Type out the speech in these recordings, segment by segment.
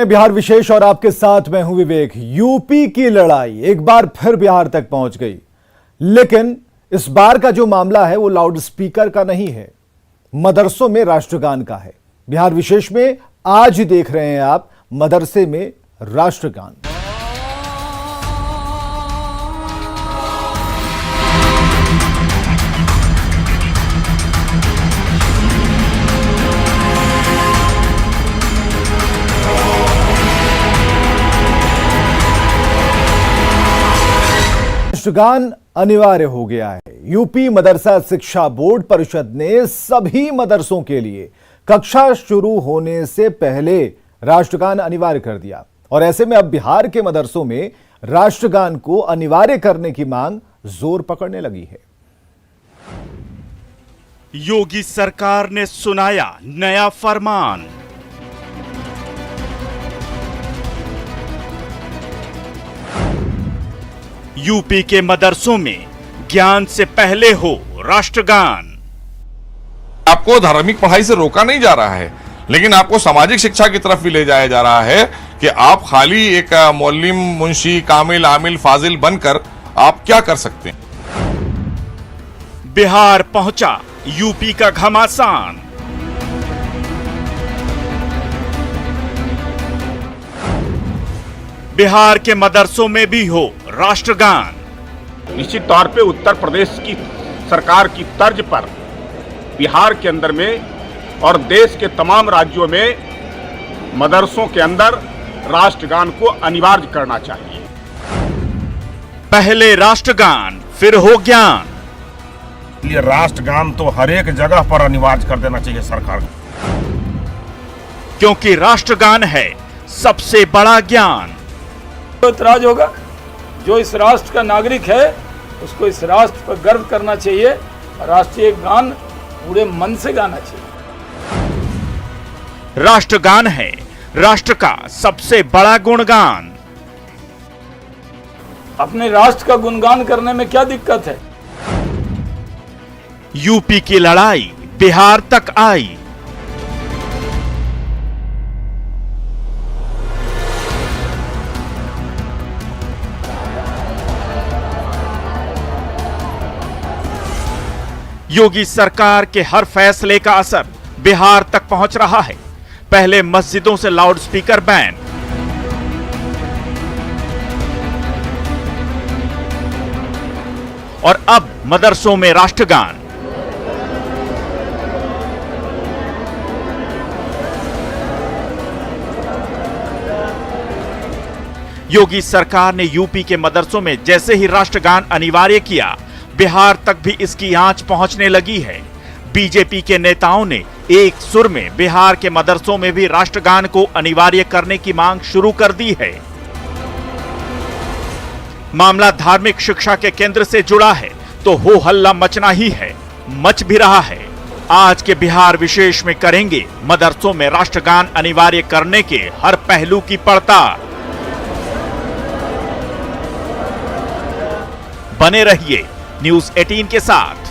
बिहार विशेष और आपके साथ मैं हूं विवेक। यूपी की लड़ाई एक बार फिर बिहार तक पहुंच गई, लेकिन इस बार का जो मामला है वो लाउड स्पीकर का नहीं है, मदरसों में राष्ट्रगान का है। बिहार विशेष में आज देख रहे हैं आप मदरसे में राष्ट्रगान। राष्ट्रगान अनिवार्य हो गया है। यूपी मदरसा शिक्षा बोर्ड परिषद ने सभी मदरसों के लिए कक्षा शुरू होने से पहले राष्ट्रगान अनिवार्य कर दिया और ऐसे में अब बिहार के मदरसों में राष्ट्रगान को अनिवार्य करने की मांग जोर पकड़ने लगी है। योगी सरकार ने सुनाया नया फरमान। यूपी के मदरसों में ज्ञान से पहले हो राष्ट्रगान। आपको धार्मिक पढ़ाई से रोका नहीं जा रहा है, लेकिन आपको सामाजिक शिक्षा की तरफ भी ले जाया जा रहा है कि आप खाली एक मौलवी, मुंशी, कामिल, आमिल, फाजिल बनकर आप क्या कर सकते हैं। बिहार पहुंचा यूपी का घमासान। बिहार के मदरसों में भी हो राष्ट्रगान। निश्चित तौर पे उत्तर प्रदेश की सरकार की तर्ज पर बिहार के अंदर में और देश के तमाम राज्यों में मदरसों के अंदर राष्ट्रगान को अनिवार्य करना चाहिए। पहले राष्ट्रगान फिर हो ज्ञान। ये राष्ट्रगान तो हर एक जगह पर अनिवार्य कर देना चाहिए सरकार को, क्योंकि राष्ट्रगान है सबसे बड़ा ज्ञान। तो इतराज होगा, जो इस राष्ट्र का नागरिक है उसको इस राष्ट्र पर गर्व करना चाहिए। राष्ट्रीय गान पूरे मन से गाना चाहिए। राष्ट्रगान है राष्ट्र का सबसे बड़ा गुणगान। अपने राष्ट्र का गुणगान करने में क्या दिक्कत है। यूपी की लड़ाई बिहार तक आई। योगी सरकार के हर फैसले का असर बिहार तक पहुंच रहा है। पहले मस्जिदों से लाउडस्पीकर बैन, और अब मदरसों में राष्ट्रगान। योगी सरकार ने यूपी के मदरसों में जैसे ही राष्ट्रगान अनिवार्य किया, बिहार तक भी इसकी आंच पहुंचने लगी है। बीजेपी के नेताओं ने एक सुर में बिहार के मदरसों में भी राष्ट्रगान को अनिवार्य करने की मांग शुरू कर दी है। मामला धार्मिक शिक्षा के केंद्र से जुड़ा है तो हो हल्ला मचना ही है, मच भी रहा है। आज के बिहार विशेष में करेंगे मदरसों में राष्ट्रगान अनिवार्य करने के हर पहलू की पड़ताल। बने रहिए न्यूज़ 18 के साथ।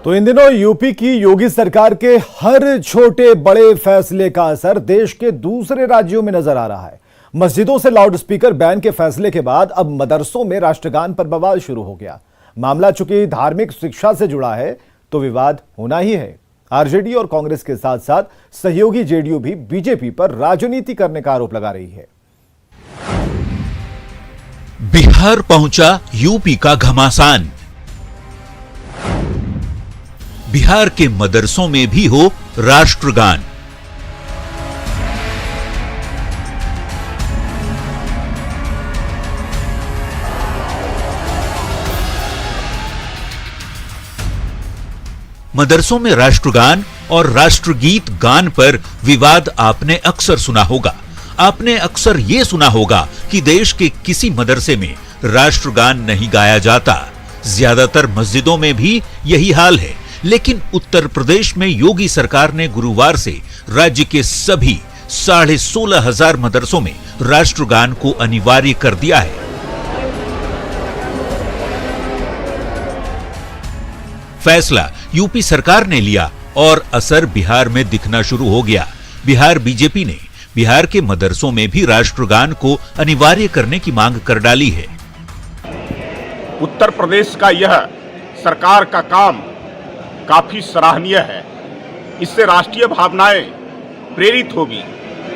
तो इन दिनों यूपी की योगी सरकार के हर छोटे बड़े फैसले का असर देश के दूसरे राज्यों में नजर आ रहा है। मस्जिदों से लाउडस्पीकर बैन के फैसले के बाद अब मदरसों में राष्ट्रगान पर बवाल शुरू हो गया। मामला चूंकि धार्मिक शिक्षा से जुड़ा है तो विवाद होना ही है। आरजेडी और कांग्रेस के साथ साथ सहयोगी जेडीयू भी बीजेपी पर राजनीति करने का आरोप लगा रही है। बिहार पहुंचा यूपी का घमासान। बिहार के मदरसों में भी हो राष्ट्रगान। मदरसों में राष्ट्रगान और राष्ट्रगीत गान पर विवाद आपने अक्सर सुना होगा। आपने अक्सर यह सुना होगा कि देश के किसी मदरसे में राष्ट्रगान नहीं गाया जाता। ज्यादातर मस्जिदों में भी यही हाल है, लेकिन उत्तर प्रदेश में योगी सरकार ने गुरुवार से राज्य के सभी 16,500 मदरसों में राष्ट्रगान को अनिवार्य कर दिया है। फैसला यूपी सरकार ने लिया और असर बिहार में दिखना शुरू हो गया। बिहार बीजेपी ने बिहार के मदरसों में भी राष्ट्रगान को अनिवार्य करने की मांग कर डाली है। उत्तर प्रदेश का यह सरकार का काम काफी सराहनीय है। इससे राष्ट्रीय भावनाएं प्रेरित होगी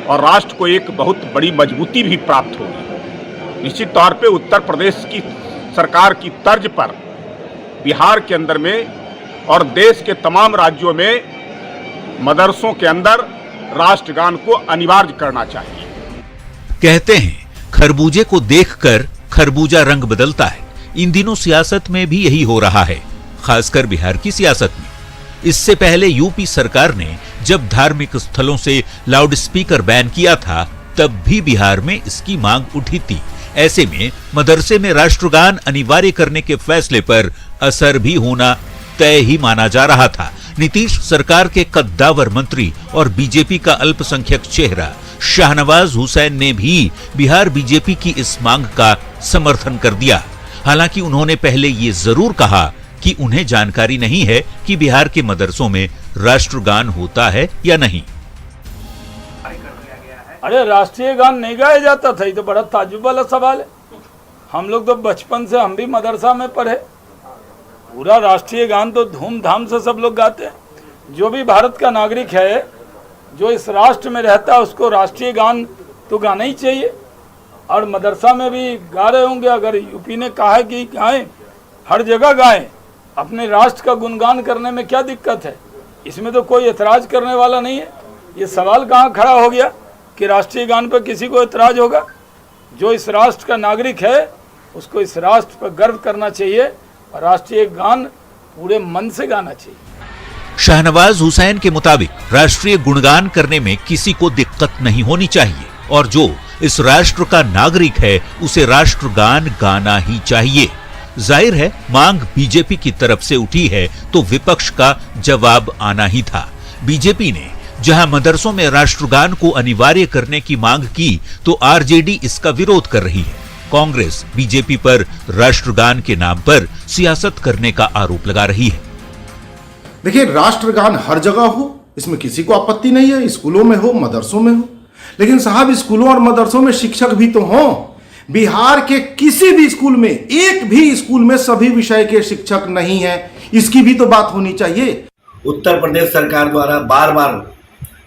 और राष्ट्र को एक बहुत बड़ी मजबूती भी प्राप्त होगी। निश्चित तौर पे उत्तर प्रदेश की सरकार की तर्ज पर बिहार के अंदर में और देश के तमाम राज्यों में मदरसों के अंदर राष्ट्रगान को अनिवार्य करना चाहिए। कहते हैं खरबूजे को देखकर खरबूजा रंग बदलता है। इन दिनों सियासत में भी यही हो रहा है, खासकर बिहार की सियासत में। इससे पहले यूपी सरकार ने जब धार्मिक स्थलों से लाउडस्पीकर बैन किया था, तब भी बिहार में इसकी मांग उठी थी। ऐसे में मदरसे में राष्ट्रगान अनिवार्य करने के फैसले पर असर भी होना तय ही माना जा रहा था। नीतीश सरकार के कद्दावर मंत्री और बीजेपी का अल्पसंख्यक चेहरा शाहनवाज हुसैन ने भी बिहार बीजेपी की इस मांग का समर्थन कर दिया। हालांकि उन्होंने पहले ये जरूर कहा कि उन्हें जानकारी नहीं है कि बिहार के मदरसों में राष्ट्रगान होता है या नहीं। अरे राष्ट्रीय गान नहीं गाया जाता था, ये तो बड़ा ताज्जुब वाला सवाल है। हम लोग तो बचपन से हम भी मदरसा में पढ़े, पूरा राष्ट्रीय गान तो धूमधाम से सब लोग गाते हैं। जो भी भारत का नागरिक है, जो इस राष्ट्र में रहता है, उसको राष्ट्रीय गान तो गाना ही चाहिए। और मदरसा में भी गा रहे होंगे, अगर यूपी ने कहा है कि गाएं, हर जगह गाएं। अपने राष्ट्र का गुणगान करने में क्या दिक्कत है? इसमें तो कोई एतराज करने वाला नहीं है। ये सवाल कहाँ खड़ा हो गया कि राष्ट्रीय गान पर किसी को एतराज होगा? जो इस राष्ट्र का नागरिक है, उसको इस राष्ट्र पर गर्व करना चाहिए और राष्ट्रीय गान पूरे मन से गाना चाहिए। शाहनवाज हुसैन के मुताबिक राष्ट्रीय गुणगान करने में किसी को दिक्कत नहीं होनी चाहिए और जो इस राष्ट्र का नागरिक है, उसे राष्ट्रगान गाना ही चाहिए। जाहिर है मांग बीजेपी की तरफ से उठी है तो विपक्ष का जवाब आना ही था। बीजेपी ने जहां मदरसों में राष्ट्रगान को अनिवार्य करने की मांग की, तो आरजेडी इसका विरोध कर रही है। कांग्रेस बीजेपी पर राष्ट्रगान के नाम पर सियासत करने का आरोप लगा रही है। देखिए, राष्ट्रगान हर जगह हो, इसमें किसी को आपत्ति नहीं है, स्कूलों में हो, मदरसों में हो। लेकिन साहब, स्कूलों और मदरसों में शिक्षक भी तो हों। बिहार के किसी भी स्कूल में, एक भी स्कूल में सभी विषय के शिक्षक नहीं हैं, इसकी भी तो बात होनी चाहिए। उत्तर प्रदेश सरकार द्वारा बार बार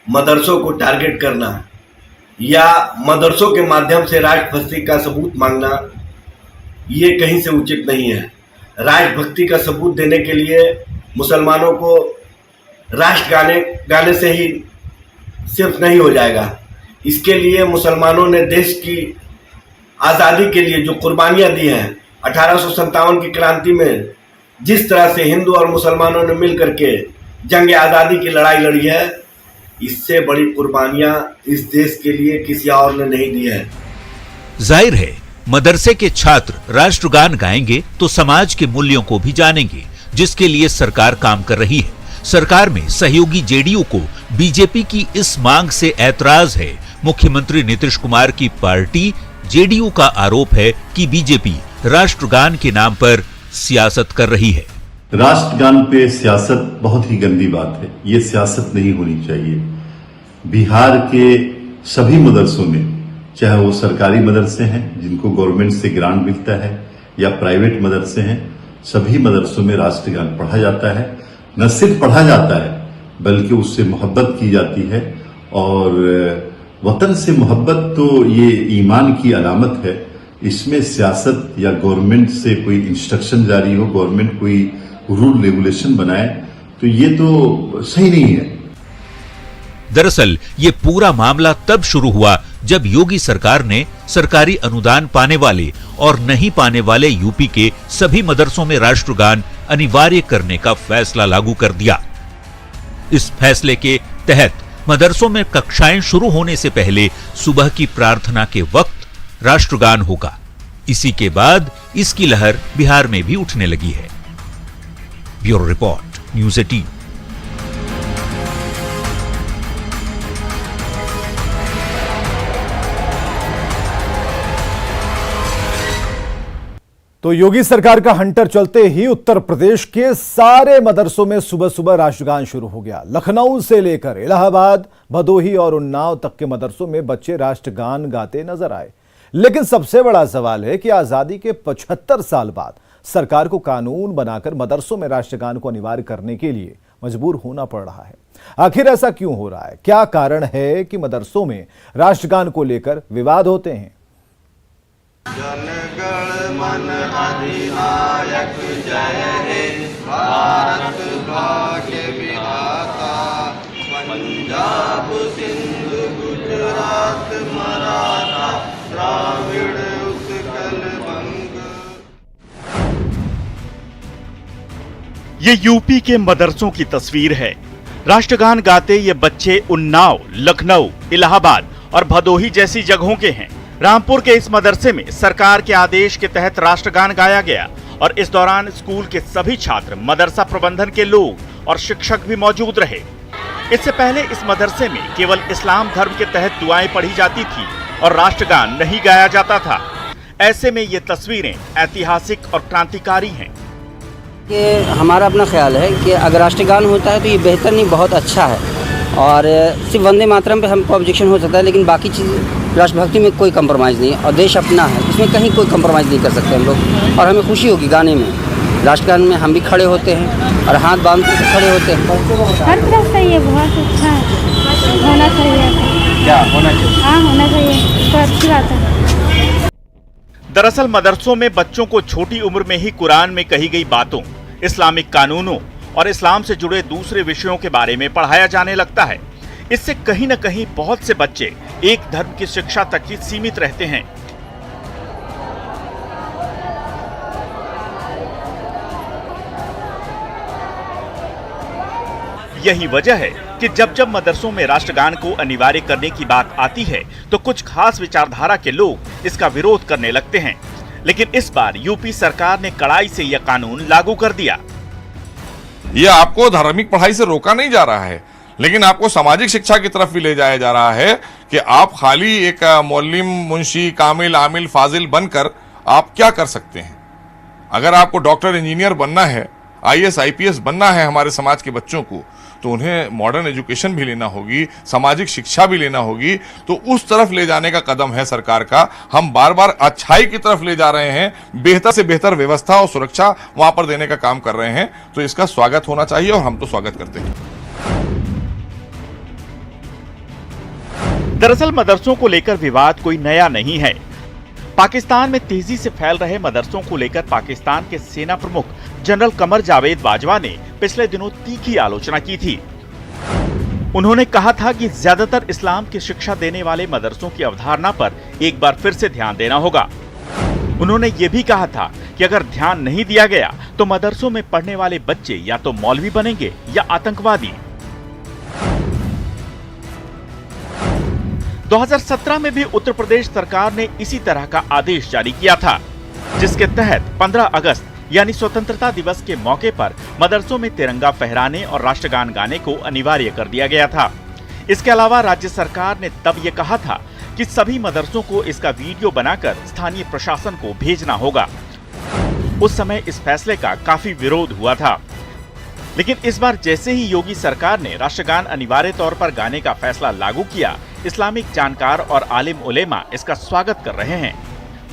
मदरसों को टारगेट करना या मदरसों के माध्यम से राष्ट्रभक्ति का सबूत मांगना, ये कहीं से उचित नहीं है। राष्ट्रभक्ति का सबूत देने के लिए मुसलमानों को राष्ट्र गाने से ही सिर्फ नहीं हो जाएगा। इसके लिए मुसलमानों ने देश की आज़ादी के लिए जो कुर्बानियां दी हैं, 1857 की क्रांति में जिस तरह से हिंदू और मुसलमानों ने मिल करके जंग आज़ादी की लड़ाई लड़ी है, इससे बड़ी कुर्बानियां इस देश के लिए किसी और ने नहीं दी है। जाहिर है मदरसे के छात्र राष्ट्रगान गाएंगे तो समाज के मूल्यों को भी जानेंगे, जिसके लिए सरकार काम कर रही है। सरकार में सहयोगी जेडीयू को बीजेपी की इस मांग से ऐतराज है। मुख्यमंत्री नीतीश कुमार की पार्टी जेडीयू का आरोप है कि बीजेपी राष्ट्रगान के नाम पर सियासत कर रही है। राष्ट्रगान पे सियासत बहुत ही गंदी बात है, ये सियासत नहीं होनी चाहिए। बिहार के सभी मदरसों में, चाहे वो सरकारी मदरसे हैं जिनको गवर्नमेंट से ग्रांट मिलता है या प्राइवेट मदरसे हैं, सभी मदरसों में राष्ट्रगान पढ़ा जाता है। न सिर्फ पढ़ा जाता है बल्कि उससे मोहब्बत की जाती है, और वतन से मोहब्बत तो ये ईमान की अलामत है। इसमें सियासत या गवर्नमेंट से कोई इंस्ट्रक्शन जारी हो, गवर्नमेंट कोई रूल रेगुलेशन बनाए, तो ये तो सही नहीं है। दरअसल ये पूरा मामला तब शुरू हुआ जब योगी सरकार ने सरकारी अनुदान पाने वाले और नहीं पाने वाले यूपी के सभी मदरसों में राष्ट्रगान अनिवार्य करने का फैसला लागू कर दिया। इस फैसले के तहत मदरसों में कक्षाएं शुरू होने से पहले सुबह की प्रार्थना के वक्त राष्ट्रगान होगा। इसी के बाद इसकी लहर बिहार में भी उठने लगी है। Bureau report, news 18। तो योगी सरकार का हंटर चलते ही उत्तर प्रदेश के सारे मदरसों में सुबह सुबह राष्ट्रगान शुरू हो गया। लखनऊ से लेकर इलाहाबाद, भदोही और उन्नाव तक के मदरसों में बच्चे राष्ट्रगान गाते नजर आए। लेकिन सबसे बड़ा सवाल है कि आजादी के 75 साल बाद सरकार को कानून बनाकर मदरसों में राष्ट्रगान को अनिवार्य करने के लिए मजबूर होना पड़ रहा है। आखिर ऐसा क्यों हो रहा है? क्या कारण है कि मदरसों में राष्ट्रगान को लेकर विवाद होते हैं? जनगण मन अधिनायक जय हे भारत भाग्य विधाता, पंजाब सिंध गुजरात मराठा द्राविड़ उत्कल बंग। ये यूपी के मदरसों की तस्वीर है। राष्ट्रगान गाते ये बच्चे उन्नाव, लखनऊ, इलाहाबाद और भदोही जैसी जगहों के हैं। रामपुर के इस मदरसे में सरकार के आदेश के तहत राष्ट्रगान गाया गया और इस दौरान स्कूल के सभी छात्र, मदरसा प्रबंधन के लोग और शिक्षक भी मौजूद रहे। इससे पहले इस मदरसे में केवल इस्लाम धर्म के तहत दुआएं पढ़ी जाती थी और राष्ट्रगान नहीं गाया जाता था। ऐसे में ये तस्वीरें ऐतिहासिक और क्रांतिकारी हैं। कि हमारा अपना ख्याल है कि अगर राष्ट्रगान होता है तो ये बेहतर नहीं, बहुत अच्छा है। और सिर्फ वंदे मातरम पे हमको ऑब्जेक्शन हो सकता है, लेकिन बाकी चीज़ राष्ट्रभक्ति में कोई कंप्रोमाइज़ नहीं है और देश अपना है, इसमें कहीं कोई कंप्रोमाइज़ नहीं कर सकते हम लोग। और हमें खुशी होगी गाने में, राष्ट्रगान में हम भी खड़े होते हैं और हाथ बांध के खड़े होते हैं। हर तरफ से ये बहुत अच्छा है, होना चाहिए। क्या होना चाहिए? हाँ, होना चाहिए, तो अच्छी बात है। दरअसल मदरसों में बच्चों को छोटी उम्र में ही कुरान में कही गई बातों, इस्लामिक कानूनों और इस्लाम से जुड़े दूसरे विषयों के बारे में पढ़ाया जाने लगता है। इससे कहीं न कहीं बहुत से बच्चे एक धर्म की शिक्षा तक ही सीमित रहते हैं। यही वजह है कि जब जब मदरसों में राष्ट्रगान को अनिवार्य करने की बात आती है तो कुछ खास विचारधारा के लोग इसका विरोध करने लगते हैं। लेकिन इस बार यूपी सरकार ने कड़ाई से यह कानून लागू कर दिया। ये आपको धार्मिक पढ़ाई से रोका नहीं जा रहा है, लेकिन आपको सामाजिक शिक्षा की तरफ भी ले जाया जा रहा है कि आप खाली एक मौलवी, मुंशी, कामिल, आमिल, फाजिल बनकर आप क्या कर सकते हैं। अगर आपको डॉक्टर, इंजीनियर बनना है, IAS, IPS बनना है हमारे समाज के बच्चों को, तो उन्हें मॉडर्न एजुकेशन भी लेना होगी, सामाजिक शिक्षा भी लेना होगी। तो उस तरफ ले जाने का कदम है सरकार का। हम बार बार अच्छाई की तरफ ले जा रहे हैं, बेहतर से बेहतर व्यवस्था और सुरक्षा वहां पर देने का काम कर रहे हैं। तो इसका स्वागत होना चाहिए और हम तो स्वागत करते हैं। दरअसल मदरसों को लेकर विवाद कोई नया नहीं है। पाकिस्तान में तेजी से फैल रहे मदरसों को लेकर पाकिस्तान के सेना प्रमुख जनरल कमर जावेद बाजवा ने पिछले दिनों तीखी आलोचना की थी। उन्होंने कहा था कि ज्यादातर इस्लाम की शिक्षा देने वाले मदरसों की अवधारणा पर एक बार फिर से ध्यान देना होगा। उन्होंने ये भी कहा था कि अगर ध्यान नहीं दिया गया तो मदरसों में पढ़ने वाले बच्चे या तो मौलवी बनेंगे या आतंकवादी। 2017 में भी उत्तर प्रदेश सरकार ने इसी तरह का आदेश जारी किया था, जिसके तहत 15 अगस्त यानी स्वतंत्रता दिवस के मौके पर मदरसों में तिरंगा फहराने और राष्ट्रगान गाने को अनिवार्य कर दिया गया था। इसके अलावा राज्य सरकार ने तब ये कहा था कि सभी मदरसों को इसका वीडियो बनाकर स्थानीय प्रशासन को भेजना होगा। उस समय इस फैसले का काफी विरोध हुआ था, लेकिन इस बार जैसे ही योगी सरकार ने राष्ट्रगान अनिवार्य तौर पर गाने का फैसला लागू किया, इस्लामिक जानकार और आलिम उलेमा इसका स्वागत कर रहे हैं।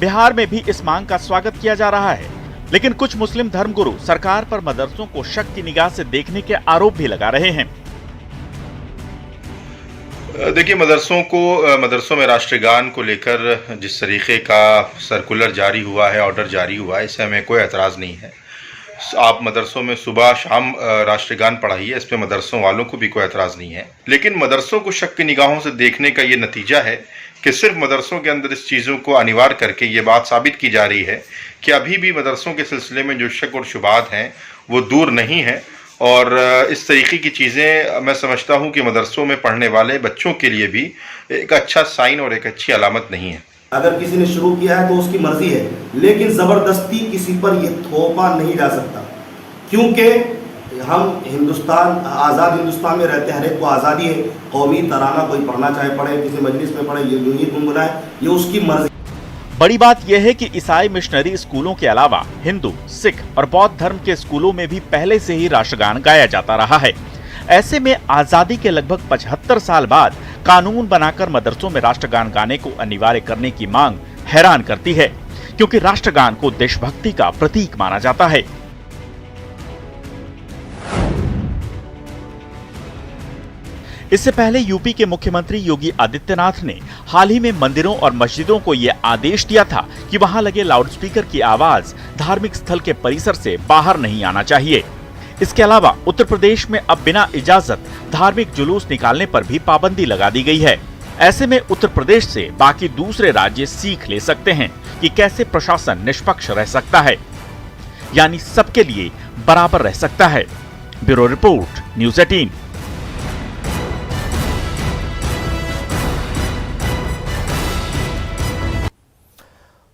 बिहार में भी इस मांग का स्वागत किया जा रहा है, लेकिन कुछ मुस्लिम धर्मगुरु सरकार पर मदरसों को शक की निगाह से देखने के आरोप भी लगा रहे हैं। देखिए, मदरसों में राष्ट्रगान को लेकर जिस तरीके का सर्कुलर जारी हुआ है, ऑर्डर जारी हुआ है, इससे हमें कोई एतराज़ नहीं है। आप मदरसों में सुबह शाम राष्ट्रगान पढ़ाइए, इस पे मदरसों वालों को भी कोई एतराज़ नहीं है। लेकिन मदरसों को शक की निगाहों से देखने का ये नतीजा है कि सिर्फ मदरसों के अंदर इस चीज़ों को अनिवार्य करके ये बात साबित की जा रही है कि अभी भी मदरसों के सिलसिले में जो शक और शुबात हैं वो दूर नहीं है। और इस तरीके की चीज़ें मैं समझता हूँ कि मदरसों में पढ़ने वाले बच्चों के लिए भी एक अच्छा साइन और एक अच्छी अलामत नहीं है। अगर किसी ने शुरू किया है तो उसकी मर्जी है, लेकिन ज़बरदस्ती किसी पर यह थोपा नहीं जा सकता, क्योंकि हम हिंदुस्तान, आज़ाद हिंदुस्तान में रहते हैं, हर एक को आज़ादी है। कौमी तराना कोई पढ़ना चाहे पढ़े, किसी मजलिस में पढ़े, ये यूं ही गुनगुनाए, ये उसकी मर्जी। बड़ी बात यह है कि ईसाई मिशनरी स्कूलों के अलावा हिंदू, सिख और बौद्ध धर्म के स्कूलों में भी पहले से ही राष्ट्रगान गाया जाता रहा है। ऐसे में आजादी के लगभग 75 साल बाद कानून बनाकर मदरसों में राष्ट्रगान गाने को अनिवार्य करने की मांग हैरान करती है, क्योंकि राष्ट्रगान को देशभक्ति का प्रतीक माना जाता है। इससे पहले यूपी के मुख्यमंत्री योगी आदित्यनाथ ने हाल ही में मंदिरों और मस्जिदों को यह आदेश दिया था कि वहां लगे लाउडस्पीकर की आवाज धार्मिक स्थल के परिसर से बाहर नहीं आना चाहिए। इसके अलावा उत्तर प्रदेश में अब बिना इजाजत धार्मिक जुलूस निकालने पर भी पाबंदी लगा दी गई है। ऐसे में उत्तर प्रदेश से बाकी दूसरे राज्य सीख ले सकते हैं कि कैसे प्रशासन निष्पक्ष रह सकता है, यानी सबके लिए बराबर रह सकता है। Bureau report, news 18।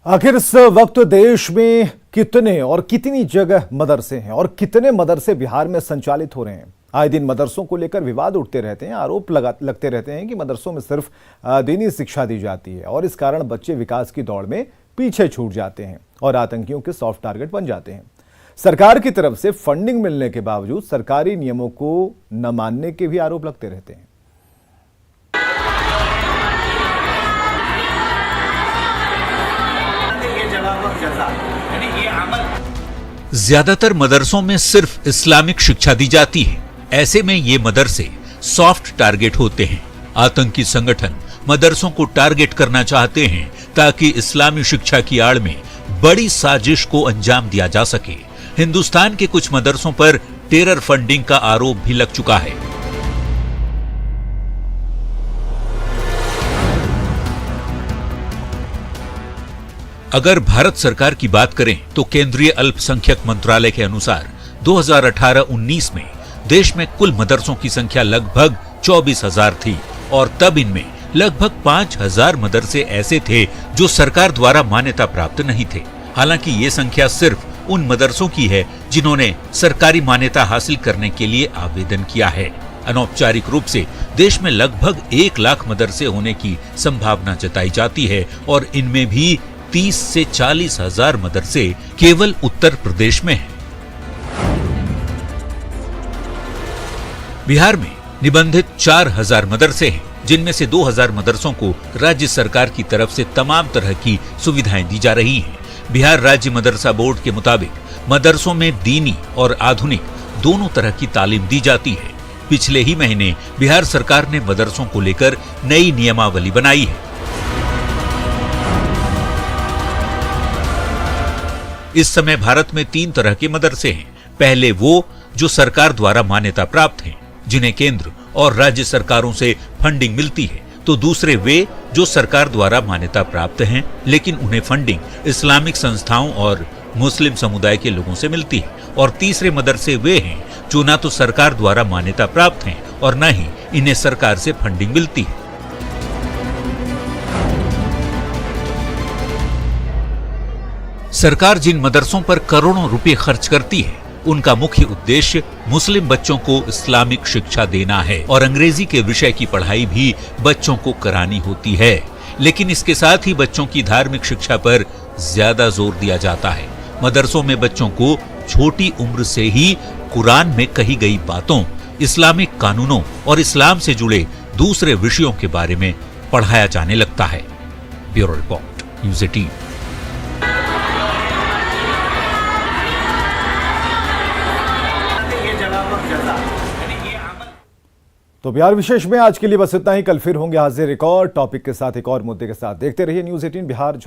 आखिर इस वक्त देश में कितने और कितनी जगह मदरसे हैं और कितने मदरसे बिहार में संचालित हो रहे हैं? आए दिन मदरसों को लेकर विवाद उठते रहते हैं, आरोप लगते रहते हैं कि मदरसों में सिर्फ दीनी शिक्षा दी जाती है और इस कारण बच्चे विकास की दौड़ में पीछे छूट जाते हैं और आतंकियों के सॉफ्ट टारगेट बन जाते हैं। सरकार की तरफ से फंडिंग मिलने के बावजूद सरकारी नियमों को न मानने के भी आरोप लगते रहते हैं। ज्यादातर मदरसों में सिर्फ इस्लामिक शिक्षा दी जाती है। ऐसे में ये मदरसे सॉफ्ट टारगेट होते हैं। आतंकी संगठन मदरसों को टारगेट करना चाहते हैं ताकि इस्लामी शिक्षा की आड़ में बड़ी साजिश को अंजाम दिया जा सके। हिंदुस्तान के कुछ मदरसों पर टेरर फंडिंग का आरोप भी लग चुका है। अगर भारत सरकार की बात करें तो केंद्रीय अल्पसंख्यक मंत्रालय के अनुसार 2018-19 में देश में कुल मदरसों की संख्या लगभग 24,000 थी और तब इनमें लगभग 5,000 मदरसे ऐसे थे जो सरकार द्वारा मान्यता प्राप्त नहीं थे। हालांकि ये संख्या सिर्फ उन मदरसों की है जिन्होंने सरकारी मान्यता हासिल करने के लिए आवेदन किया है। अनौपचारिक रूप से देश में लगभग 1 लाख मदरसे होने की संभावना जताई जाती है और इनमें भी 30 से 40 हजार मदरसे केवल उत्तर प्रदेश में हैं। बिहार में निबंधित 4,000 मदरसे हैं, जिनमें से 2,000 मदरसों को राज्य सरकार की तरफ से तमाम तरह की सुविधाएं दी जा रही हैं। बिहार राज्य मदरसा बोर्ड के मुताबिक मदरसों में दीनी और आधुनिक दोनों तरह की तालीम दी जाती है। पिछले ही महीने बिहार सरकार ने मदरसों को लेकर नई नियमावली बनाई है। इस समय भारत में 3 तरह के मदरसे हैं। पहले वो जो सरकार द्वारा मान्यता प्राप्त हैं, जिन्हें केंद्र और राज्य सरकारों से फंडिंग मिलती है, तो दूसरे वे जो सरकार द्वारा मान्यता प्राप्त हैं लेकिन उन्हें फंडिंग इस्लामिक संस्थाओं और मुस्लिम समुदाय के लोगों से मिलती है, और तीसरे मदरसे वे हैं जो न तो सरकार द्वारा मान्यता प्राप्त हैं और न ही इन्हें सरकार से फंडिंग मिलती है। सरकार जिन मदरसों पर करोड़ों रुपए खर्च करती है, उनका मुख्य उद्देश्य मुस्लिम बच्चों को इस्लामिक शिक्षा देना है और अंग्रेजी के विषय की पढ़ाई भी बच्चों को करानी होती है। लेकिन इसके साथ ही बच्चों की धार्मिक शिक्षा पर ज्यादा जोर दिया जाता है। मदरसों में बच्चों को छोटी उम्र से ही कुरान में कही गई बातों, इस्लामिक कानूनों और इस्लाम से जुड़े दूसरे विषयों के बारे में पढ़ाया जाने लगता है। Bureau report, news 18। तो बिहार विशेष में आज के लिए बस इतना ही। कल फिर होंगे हाजिर एक और टॉपिक के साथ, एक और मुद्दे के साथ। देखते रहिए न्यूज़ 18 बिहार।